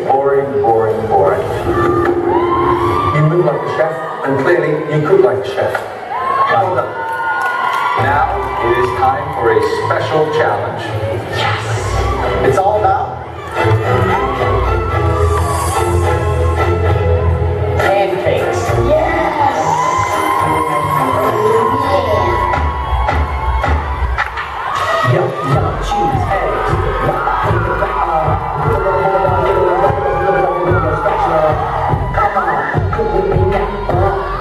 boring, boring, boring. You look like a chef, and clearly you cook like a chef. Well done. Now it is time for a special challenge. Yes! It's all about pancakes. Yes! Yum, yum, cheese, eggs. Come on, cook with me now,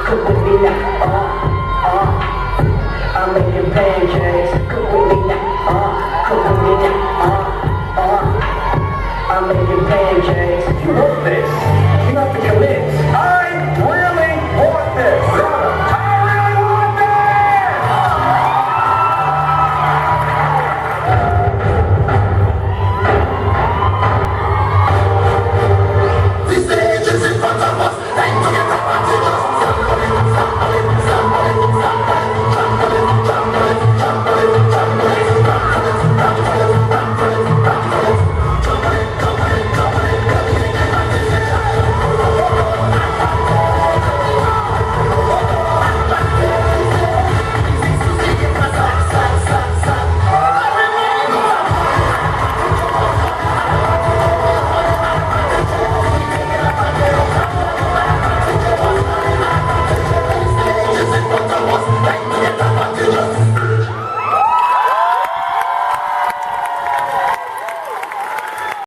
cook with me now, I'm making pancakes, cook with me now, cook with me now, I'm making pancakes. You love this.